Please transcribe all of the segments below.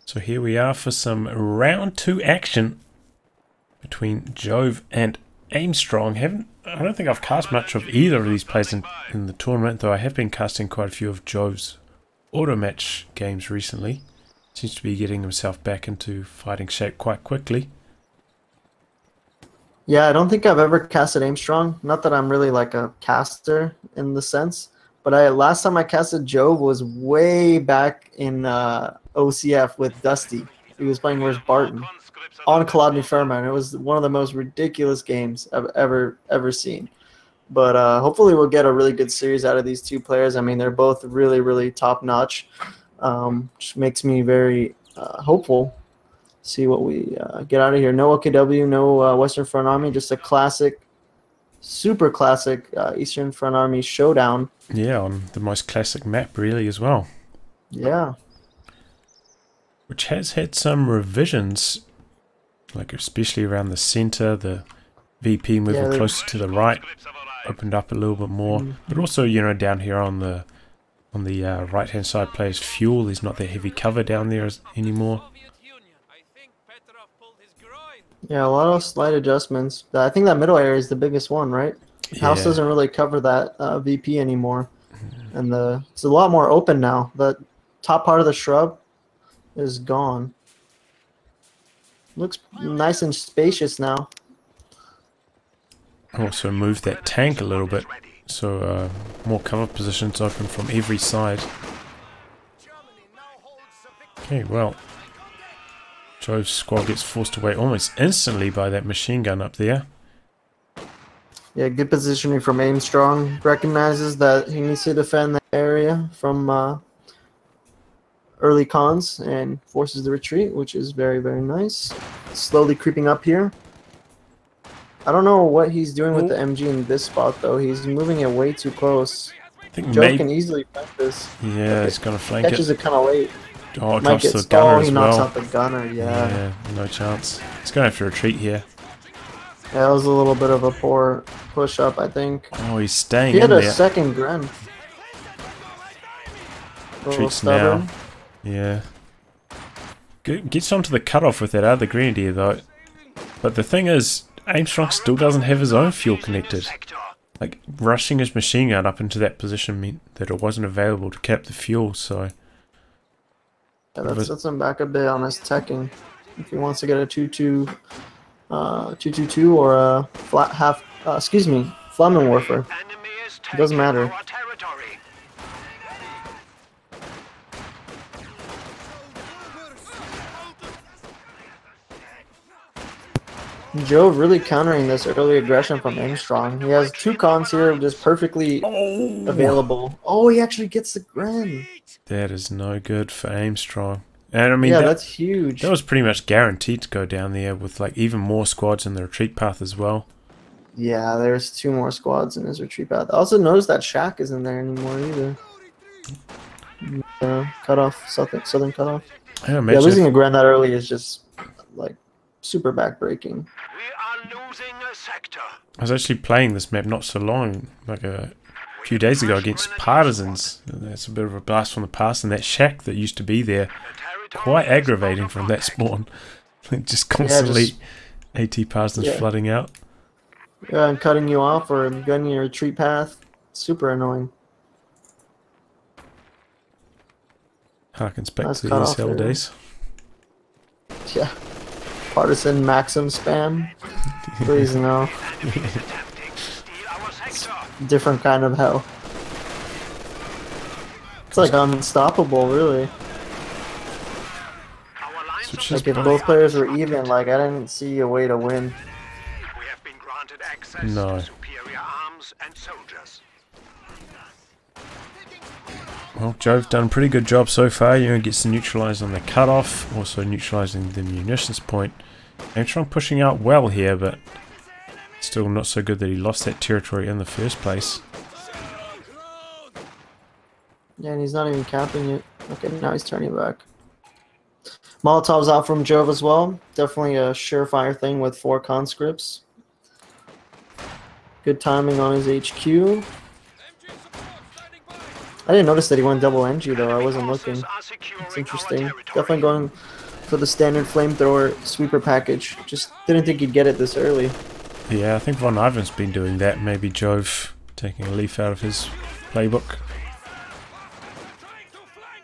So here we are for some round 2 action between Jove and Aimstrong. I don't think I've cast much of either of these players in the tournament, though I have been casting quite a few of Jove's auto match games recently. Seems to be getting himself back into fighting shape quite quickly. Yeah, I don't think I've ever casted Aimstrong. Not that I'm really like a caster in the sense, but last time I casted Jove was way back in OCF with Dusty. He was playing versus Barton on Kholodny Ferma, and it was one of the most ridiculous games I've ever seen. But hopefully we'll get a really good series out of these two players. I mean, they're both really top notch, which makes me very hopeful. See what we get out of here. No OKW, no Western Front Army, just a classic, super classic Eastern Front Army showdown. Yeah, on the most classic map really as well. Yeah. Which has had some revisions, like especially around the center, the VP moving closer to the right, opened up a little bit more. But also, you know, down here on the right hand side, players' fuel, there's not that heavy cover down there anymore. Yeah, a lot of slight adjustments. I think that middle area is the biggest one, right? Yeah. House doesn't really cover that VP anymore, and it's a lot more open now. The top part of the shrub is gone. Looks nice and spacious now. Also moved that tank a little bit, so more cover positions open from every side. Okay, well, Jove's squad gets forced away almost instantly by that machine gun up there. Yeah, good positioning from Aimstrong. Recognizes that he needs to defend the area from early cons and forces the retreat, which is very nice. Slowly creeping up here. I don't know what he's doing with the MG in this spot, though. He's moving it way too close. I think Jove can easily flank this. Yeah, he's going to flank it. Catches it kind of late. Oh, it drops the gunner as well. He knocks out the gunner, Yeah, no chance. He's going to have to retreat here. Yeah, that was a little bit of a poor push-up, I think. Oh, he's staying in there. He had a second Gren. Retreats now. Yeah. Gets onto the cutoff with that other grenadier, though. But the thing is, Aimstrong still doesn't have his own fuel connected. Like, rushing his machine gun up into that position meant that it wasn't available to cap the fuel, so... Yeah, that sets him back a bit on his teching. If he wants to get a 2-2, 2-2-2 or a flat half, Flamen Warfare. It doesn't matter. Jove really countering this early aggression from Aimstrong. He has two cons here just perfectly available. Oh, he actually gets the Gren. That is no good for Aimstrong. And I mean, yeah, that's huge. That was pretty much guaranteed to go down there with like even more squads in the retreat path as well. Yeah, there's 2 more squads in his retreat path. I also noticed that Shack isn't there anymore either. Cutoff, southern cutoff. Yeah, losing a Gren that early is just like super backbreaking. I was actually playing this map not so long, like a few days ago against Partisans. That's a bit of a blast from the past, and that shack that used to be there, quite aggravating from that spawn. Just constantly AT Partisans flooding out. Yeah, and cutting you off or gunning your retreat path. Super annoying. Harkens back to the ESL days. Yeah. Partisan Maxim spam. Please no. Different kind of hell. It's like unstoppable, really. Like if both players were even, like I didn't see a way to win. No. Well, Jove's done a pretty good job so far. You know, gets neutralized on the cutoff, also neutralizing the munitions point. Aimstrong pushing out well here, but still not so good that he lost that territory in the first place. Yeah, and he's not even capping it. Okay, now he's turning back. Molotov's out from Jove as well. Definitely a surefire thing with 4 conscripts. Good timing on his HQ. I didn't notice that he went double NG though. I wasn't looking. It's interesting. Definitely going for the standard flamethrower sweeper package. Just didn't think he'd get it this early. Yeah, I think Von Ivan's been doing that. Maybe Jove taking a leaf out of his playbook.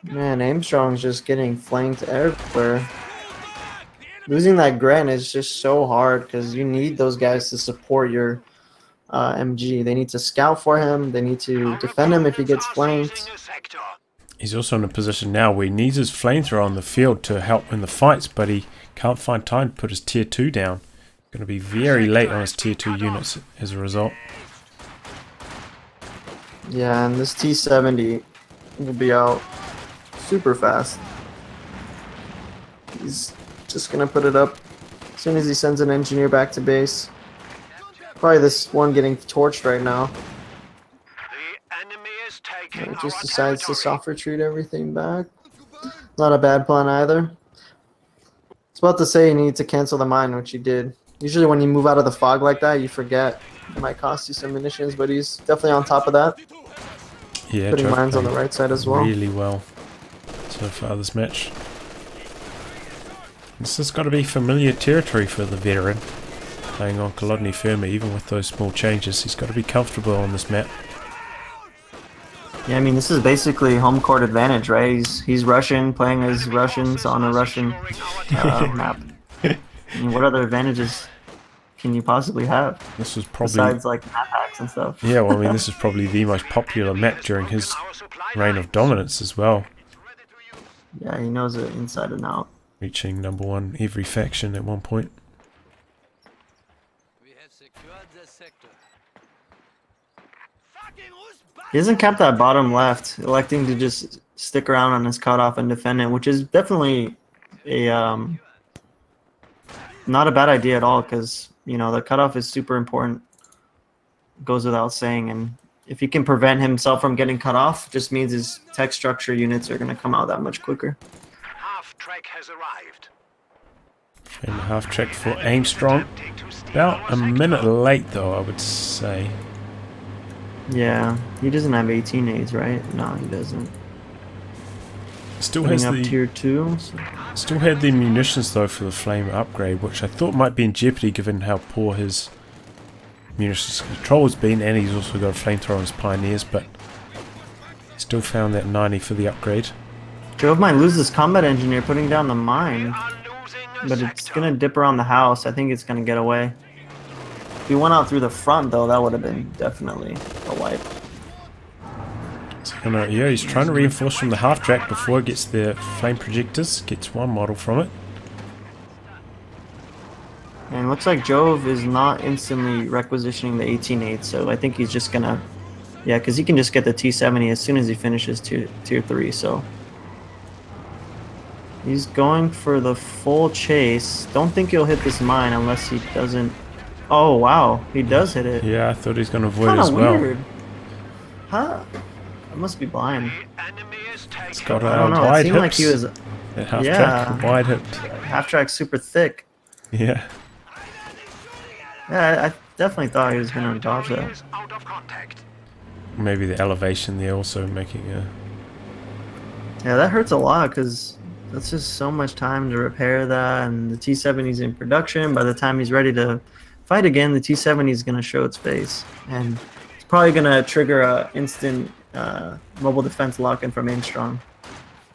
Man, Aimstrong's just getting flanked everywhere. Losing that Gren is just so hard because you need those guys to support your MG. They need to scout for him. They need to defend him if he gets flanked. He's also in a position now where he needs his flamethrower on the field to help in the fights, but he can't find time to put his tier 2 down. Going to be very late on his tier 2 units as a result. Yeah, and this T70 will be out super fast. He's just going to put it up as soon as he sends an engineer back to base. Probably this one getting torched right now. It just decides to soft retreat everything back. Not a bad plan either. I was about to say you need to cancel the mine, which he did. Usually when you move out of the fog like that, you forget. It might cost you some munitions, but he's definitely on top of that. Yeah, putting mines on the right side as well. Really well so far this match. This has got to be familiar territory for the veteran. Playing on Kholodny Ferma, even with those small changes, he's got to be comfortable on this map. Yeah, I mean, this is basically home court advantage, right? He's Russian, playing as Russians on a Russian map. I mean, what other advantages can you possibly have? This was probably besides like map hacks and stuff. Yeah, well, I mean, this is probably the most popular map during his reign of dominance as well. Yeah, he knows it inside and out. Reaching #1 every faction at one point. He hasn't kept that bottom left, electing to just stick around on his cutoff and defend it, which is definitely a not a bad idea at all, because you know the cutoff is super important. Goes without saying, and if he can prevent himself from getting cut off, just means his tech structure units are going to come out that much quicker. Half track has arrived. And half track for Aimstrong. About a minute late though, I would say. Yeah, he doesn't have 18 aids, right? No, he doesn't. Still has up the tier 2. So. Still had the munitions though for the flame upgrade, which I thought might be in jeopardy given how poor his munitions control has been, and he's also got a flamethrower on his pioneers, but still found that 90 for the upgrade. Jove might lose this combat engineer putting down the mine, but it's gonna dip around the house. I think it's gonna get away. If he went out through the front though, that would have been definitely a wipe. Yeah, he's trying to reinforce from the half track before it gets the flame projectors. Gets one model from it. And it looks like Jove is not instantly requisitioning the 18-8, so I think he's just gonna... Yeah, because he can just get the T70 as soon as he finishes tier 3, so... He's going for the full chase. Don't think he'll hit this mine unless he doesn't... Oh, wow. He does hit it. Yeah, I thought he's going to avoid as well. Weird. Huh? I must be blind. It's got I don't know. wide It seemed hips. like he was... At half track, wide hips. Half track's super thick. Yeah. Yeah, I definitely thought he was going to dodge that. Maybe the elevation there also making a... Yeah, that hurts a lot because that's just so much time to repair that, and the T-70's in production. By the time he's ready to fight again, the T-70 is going to show its face, and it's probably going to trigger a instant mobile defense lock-in from Aimstrong.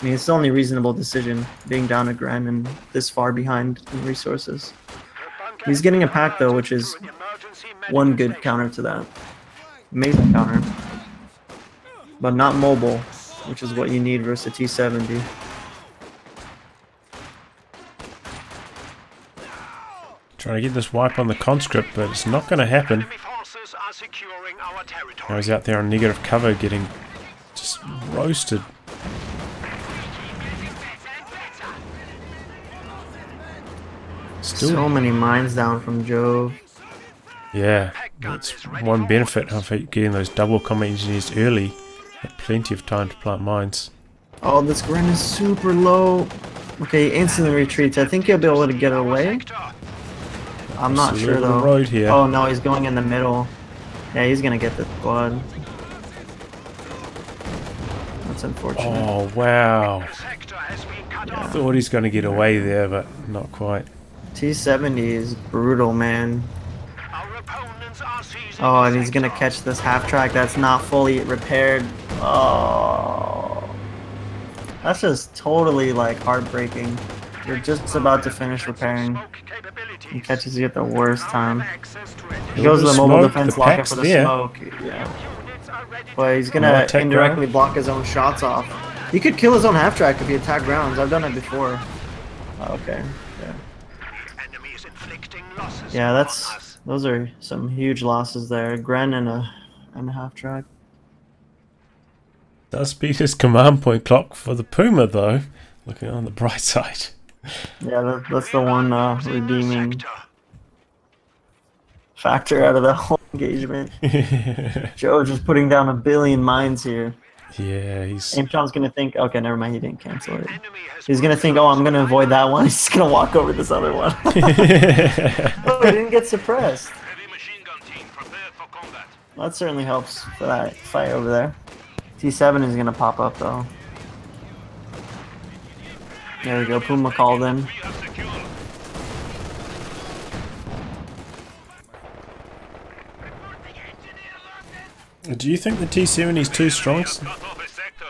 I mean, it's the only reasonable decision, being down a Gren and this far behind in resources. He's getting a pack though, which is one good counter to that. Amazing counter. But not mobile, which is what you need versus a T-70. Trying to get this wipe on the conscript, but it's not going to happen. Now he's out there on negative cover getting just roasted. Still so many mines down from Jove. Yeah, that's one benefit of getting those double combat engineers early. Had plenty of time to plant mines. Oh, this Gren is super low. Okay, he instantly retreats. I think he'll be able to get away. I'm not sure though. Road here. Oh no, he's going in the middle. Yeah, he's gonna get the squad. That's unfortunate. Oh, wow. Sector has been cut I off. thought he's going to get away there, but not quite. T70 is brutal, man. Our opponents are seizing Oh, the and he's gonna sector. catch this half track that's not fully repaired. Oh, that's just totally like heartbreaking. You're just about to finish repairing. Smoke capabilities. He catches you at the worst time. Access to it. He goes to the Smoke, mobile defense the locker pack's for the there. smoke. Yeah, Units are ready to but he's No gonna attack indirectly ground. block his own shots off. He could kill his own half track if he attacked grounds. I've done it before. Oh, okay. Yeah. The enemy is inflicting losses Yeah, upon that's us. those are some huge losses there. Gren and a half track. Does beat his command point clock for the Puma, though. Looking on the bright side. Yeah, that's the one Losing the redeeming sector. factor out of the whole engagement. Joe just putting down a billion mines here. Yeah, he's... Aimstrong's gonna think, okay, never mind, he didn't cancel it. Enemy has He's gonna think, oh, I'm gonna avoid that one. He's just gonna walk over this other one. Oh, he didn't get suppressed. heavy machine gun team prepared for combat. That certainly helps for that fight over there. T7 is gonna pop up though. There we go, Puma called in. We have secured. Do you think the T70 is too strong? Cut off a sector.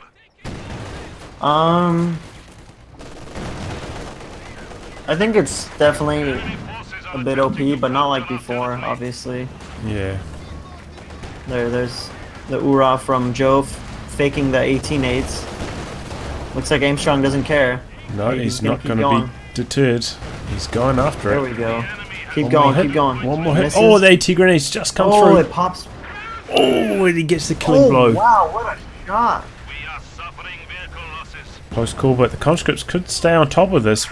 I think it's definitely Forces are a bit OP, but not like before, obviously. Yeah. There's the Ura from Jove faking the 18-8s. Looks like Aimstrong doesn't care. No, he's not going to be deterred. He's going after There it. we go. Keep One going, more keep hit. going. One more hit. Misses. Oh, the AT grenades just come Oh, through. it pops. Oh, and he gets the killing Oh, blow. wow, what a shot. We are suffering vehicle losses. Close call, but the conscripts could stay on top of this.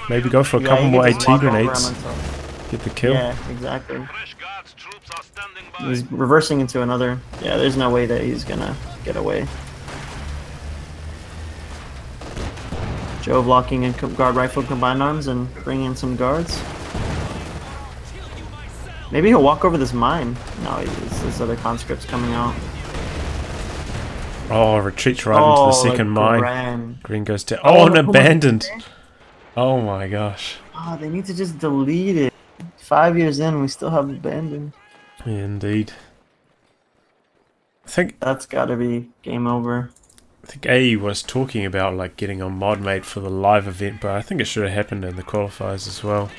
Maybe go for a Yeah, couple he more can AT just walk over grenades. him until- Get the kill. Yeah, exactly. Fresh guards troops are standing by. He's reversing into another. Yeah, there's no way that he's gonna get away. Jove locking in guard rifle combined arms and bringing in some guards. Maybe he'll walk over this mine. No, this other conscript's coming out. Oh, retreats right into the second mine. Gran. Green goes down. Oh, and the Puma- abandoned. Oh my gosh. Oh, they need to just delete it. 5 years in, we still have abandoned. Yeah, indeed. I think That's gotta be game over. A was talking about like getting on ModMate for the live event, but I think it should have happened in the qualifiers as well.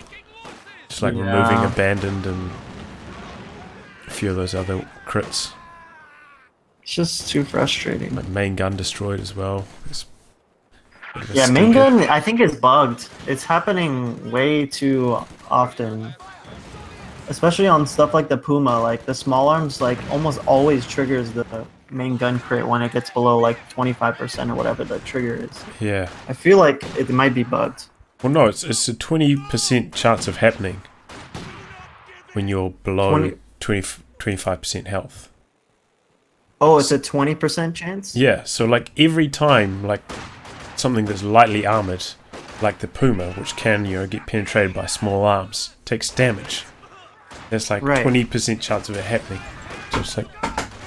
Just like removing Yeah. abandoned and a few of those other crits. It's just too frustrating. Like main gun destroyed as well. It's a bit of a Yeah, main stinker. gun, I think, is bugged. It's happening way too often. Especially on stuff like the Puma, like the small arms, like almost always triggers the main gun crit when it gets below like 25% or whatever the trigger is. Yeah. I feel like it might be bugged. Well, no, it's a 20% chance of happening when you're below 25% health. Oh, it's a 20% chance? Yeah, so like every time, like something that's lightly armored, like the Puma, which can, you know, get penetrated by small arms, takes damage. There's like Right. 20% chance of it happening. So it's like,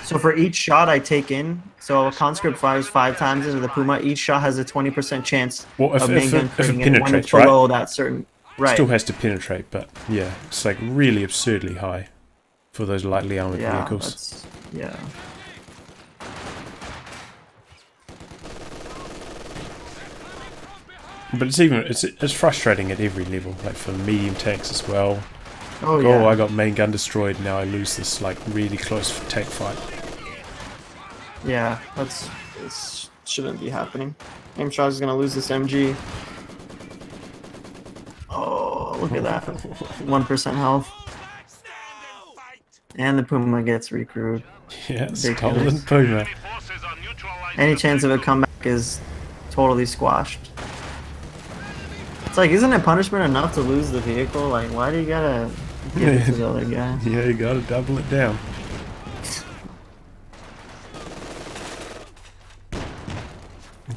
So for each shot I take in, so a conscript fires 5 times into the Puma, each shot has a 20% chance well, if, of main if, gun it, if it critting it when it's penetrates, right? below that certain... Right. Still has to penetrate, but yeah, it's like really absurdly high for those lightly armored Yeah, vehicles. that's... Yeah. But it's frustrating at every level, like for medium tanks as well. Oh, Oh, yeah. I got main gun destroyed. Now I lose this like really close tank fight. Yeah, this shouldn't be happening. Aimstrong is gonna lose this MG. Oh, look at that. 1% health. And the Puma gets recruited. Yeah, Ridiculous. stolen Puma. Forces are neutralized. Any chance of a comeback is totally squashed. It's like, isn't it punishment enough to lose the vehicle? Like, why do you gotta give it to the other guy? Yeah, you gotta double it down.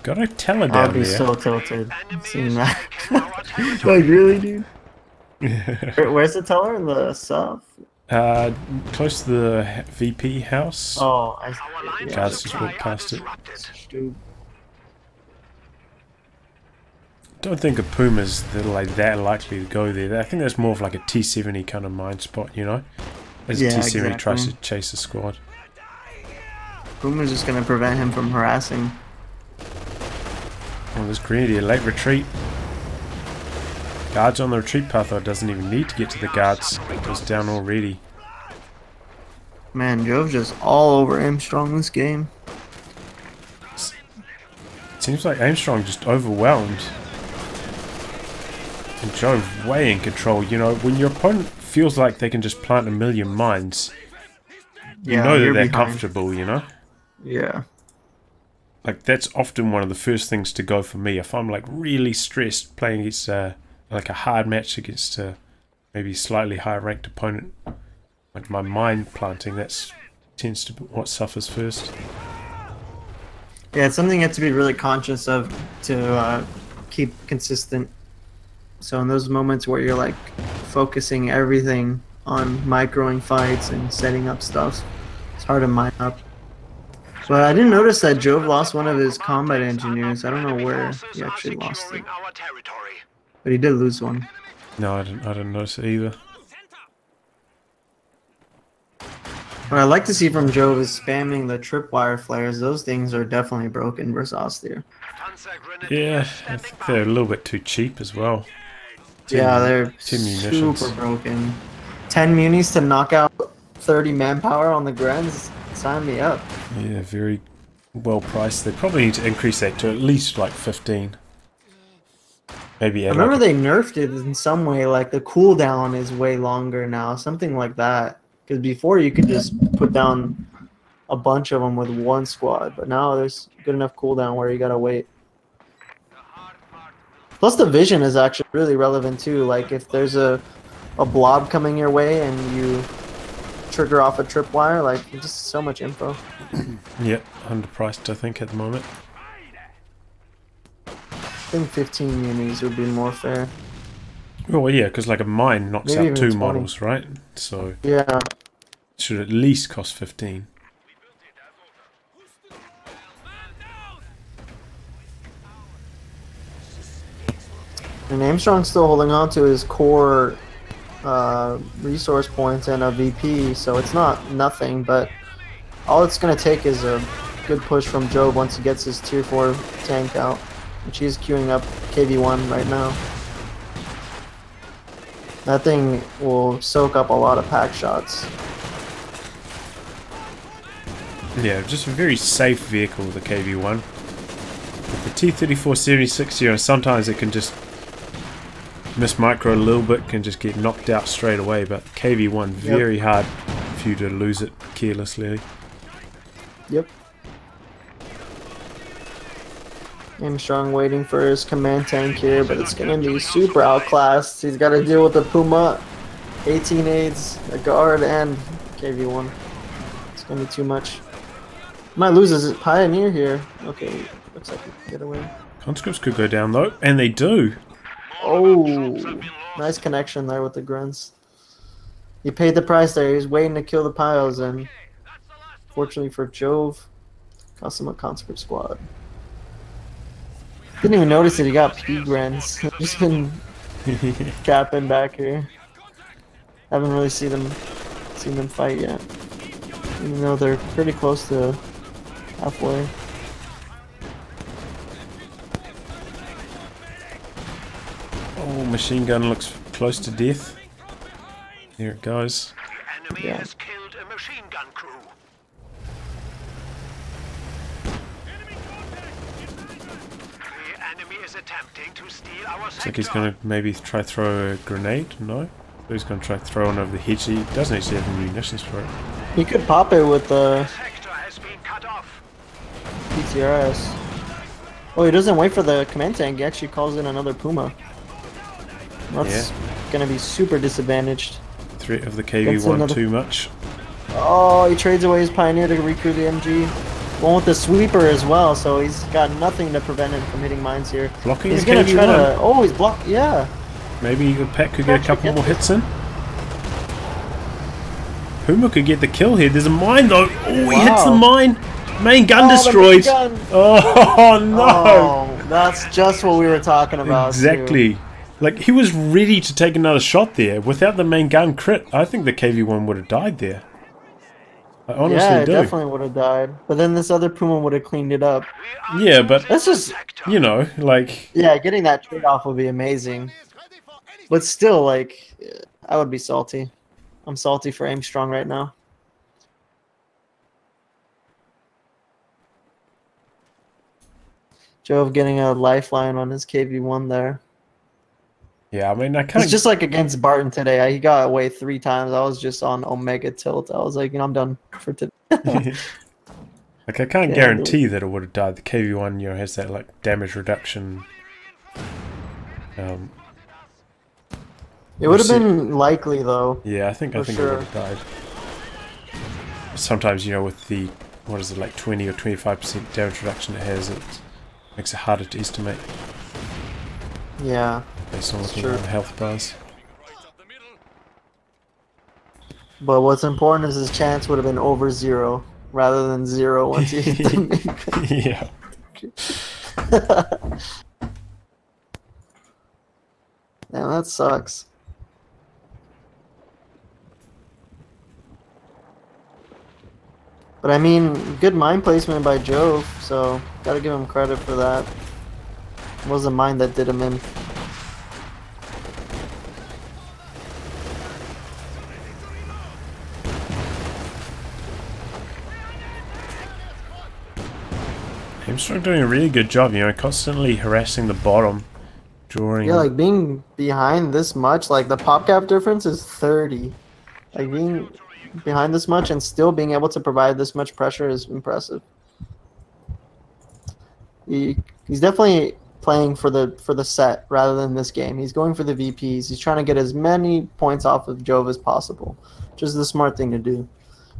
Gotta tell it I'd down be there. so tilted seeing that. Our territory. Like, really, dude? Where's the teller? In the sub? Close to the VP house. Oh, Our lines yeah, of Guards just supply walked are past it. disrupted. stupid. don't think a Puma's like that likely to go there. I think that's more of like a T70 kind of mine spot, you know? As a T70 tries to chase the squad. Puma's just going to prevent him from harassing. Oh, this Grenadier, late retreat. Guards on the retreat path, though, doesn't even need to get to the guards. It goes down already. Man, Jove's just all over Aimstrong this game. It seems like Aimstrong just overwhelmed. And Jove way in control. You know, when your opponent feels like they can just plant a million mines, you know that they're comfortable, you know? Yeah. Like, that's often one of the first things to go for me. If I'm, like, really stressed playing against, like, a hard match against maybe slightly higher ranked opponent, like my mine planting, that tends to be what suffers first. Yeah, it's something you have to be really conscious of to keep consistent. So in those moments where you're, like, focusing everything on microing fights and setting up stuff, it's hard to mine up. But I didn't notice that Jove lost one of his combat engineers. I don't know where he actually lost it. But he did lose one. No, I didn't notice it either. What I like to see from Jove is spamming the tripwire flares. Those things are definitely broken versus Austere. Yeah, I think they're a little bit too cheap as well. Yeah, they're 10 munitions. super broken. 10 munis to knock out 30 manpower on the Grens. Sign me up. Yeah, very well priced. They probably need to increase that to at least like 15. Maybe. I remember they nerfed it in some way. Like the cooldown is way longer now, something like that. Because before you could just put down a bunch of them with one squad, but now there's good enough cooldown where you gotta wait. Plus the vision is actually really relevant too. Like if there's a blob coming your way and you trigger off a tripwire, like just so much info. Yep, underpriced I think at the moment. I think 15 munis would be more fair. Well, yeah, because like a mine knocks Maybe out even 2 20. models, right? So yeah, it should at least cost 15. and Aimstrong's still holding on to his core resource points and a VP, so it's not nothing, but all it's going to take is a good push from Jove once he gets his tier 4 tank out, which he's queuing up KV1 right now. That thing will soak up a lot of pack shots. Yeah, just a very safe vehicle, the KV1. With the T-34-76, you know, sometimes it can just miss micro a little bit, can just get knocked out straight away, but KV1, very hard for you to lose it carelessly. Yep. Aimstrong waiting for his command tank here, but it's going to be super outclassed. He's got to deal with the Puma, 18 aids, a guard, and KV1. It's going to be too much. Might lose his Pioneer here. Okay, looks like he can get away. Conscripts could go down though, and they do. Oh, nice connection there with the grunts. He paid the price there. He was waiting to kill the piles, and fortunately for Jove, cost him a conscript squad. Didn't even notice that he got P-Grens. Just been capping back here. Haven't really seen them fight yet, even though they're pretty close to halfway. Oh, machine gun looks close to death. Here it goes. The enemy has killed a machine gun crew. The enemy is attempting to steal our Looks like he's going to maybe try throw a grenade. No? He's going to try throw one over the hedge. He doesn't actually have the munitions for it. He could pop it with the sector has been cut off. PTRS. Oh, he doesn't wait for the command tank. He actually calls in another Puma. That's gonna be super disadvantaged. Threat of the KV1 too much. Oh, he trades away his Pioneer to recruit the MG. One with the sweeper as well, so he's got nothing to prevent him from hitting mines here. Blocking he's the gonna KV1. try to. Oh, he's blocked. Yeah. Maybe the pack could get a couple more hits in. Puma could get the kill here. There's a mine though. Oh, he hits the mine. Main gun destroyed. Gun. Oh no! Oh, That's just what we were talking about. Exactly. Too. Like, he was ready to take another shot there. Without the main gun crit, I think the KV-1 would have died there. I honestly Yeah, it do. definitely would have died. But then this other Puma would have cleaned it up. Yeah, but, That's just, you know, like... yeah, getting that trade-off would be amazing. But still, like, I would be salty. I'm salty for Aimstrong right now. Jove getting a lifeline on his KV-1 there. Yeah, I mean, I kind It's just like against Barton today. He got away 3 times. I was just on Omega tilt. I was like, you know, I'm done for today. Like, I can't guarantee that it would have died. The KV-1, you know, has that, like, damage reduction. It would have been likely, though. Yeah, I think it would have died. Sometimes, you know, with the, what is it, like 20 or 25% damage reduction it has, it makes it harder to estimate. Yeah. Based on looking at the health bars. But what's important is his chance would have been over 0 rather than 0 once he hit the main. Yeah. Damn, that sucks. But I mean, good mind placement by Jove, so gotta give him credit for that. It wasn't mine that did him in. Aimstrong doing a really good job, you know, constantly harassing the bottom, drawing... Yeah, like being behind this much, like the pop cap difference is 30. Like being behind this much and still being able to provide this much pressure is impressive. He's definitely playing for the set rather than this game. He's going for the VPs. He's trying to get as many points off of Jove as possible, which is the smart thing to do.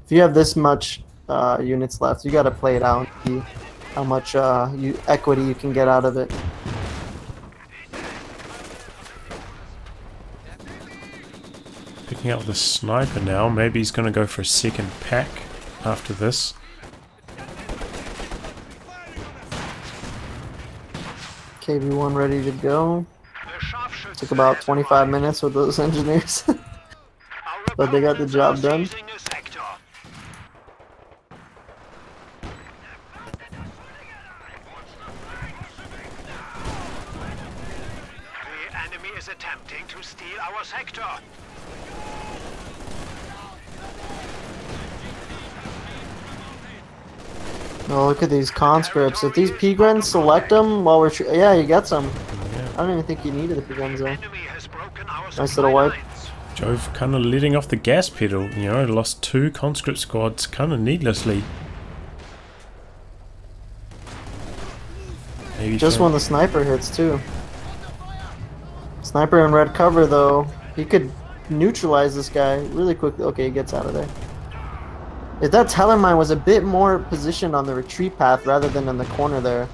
If you have this much units left, you got to play it out and see how much equity you can get out of it. Picking up the sniper now. Maybe he's going to go for a second pack after this. KV-1 ready to go. Took about 25 minutes with those engineers. But they got the job done. The enemy is attempting to steal our sector. Oh, look at these conscripts. If these P-Grens select them while we're... yeah, he gets them. I don't even think he needed the P-Grens though. Nice little wipe. Jove kind of letting off the gas pedal, you know, lost 2 conscript squads kind of needlessly. Maybe just when the sniper hits too. Sniper in red cover though. He could neutralize this guy really quickly. Okay, he gets out of there. If that Tellermine was a bit more positioned on the retreat path rather than in the corner there,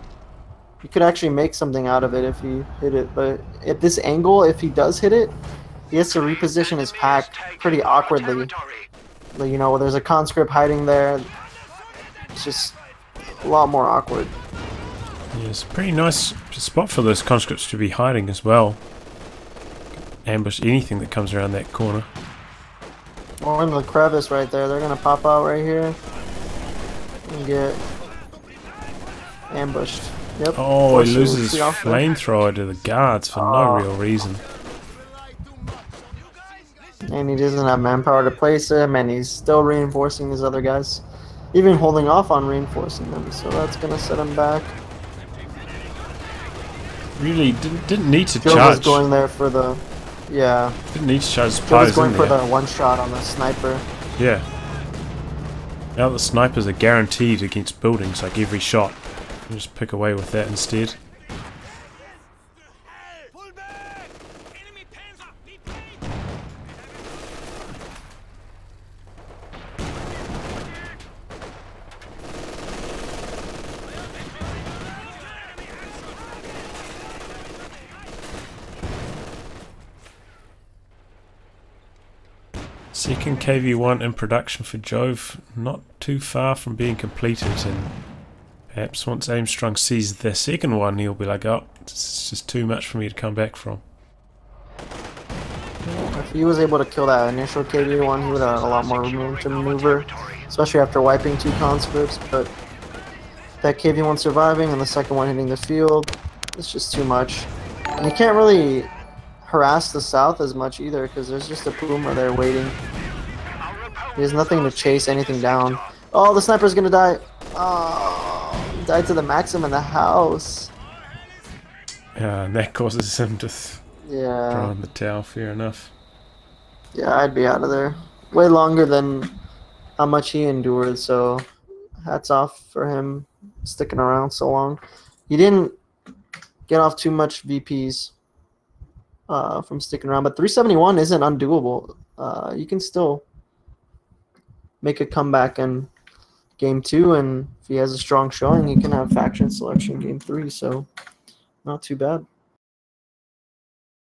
you could actually make something out of it if he hit it. But at this angle, if he does hit it, he has to reposition his pack pretty awkwardly. You know, there's a conscript hiding there. It's just a lot more awkward. Yeah, it's a pretty nice spot for those conscripts to be hiding as well. Ambush anything that comes around that corner. Or in the crevice right there. They're gonna pop out right here and get ambushed. Yep. Oh, he loses his flamethrower to the guards for no real reason. And he doesn't have manpower to place him, and he's still reinforcing his other guys. Even holding off on reinforcing them, so that's gonna set him back. Really didn't need to Joe charge. was going there for the... yeah. Didn't need to charge Joe was supplies going in for there. the one shot on the sniper. Yeah. Now the snipers are guaranteed against buildings, like every shot. You just pick away with that instead. Second KV-1 in production for Jove, not too far from being completed, and Perhaps once Aimstrong sees the second one, he'll be like, oh, it's just too much for me to come back from. If he was able to kill that initial KV1, he would have a lot more room to maneuver, especially after wiping 2 conscripts. But that KV1 surviving and the second one hitting the field, it's just too much. And you can't really harass the south as much either because there's just a Puma there waiting. He has nothing to chase anything down. Oh, the sniper's gonna die. Oh, he died to the Maxim in the house. And that causes him to Yeah. throw in the towel, fair enough. Yeah, I'd be out of there. Way longer than how much he endured, so hats off for him sticking around so long. He didn't get off too much VPs from sticking around, but 371 isn't undoable. You can still make a comeback in game 2, and if he has a strong showing, he can have faction selection game 3, so not too bad.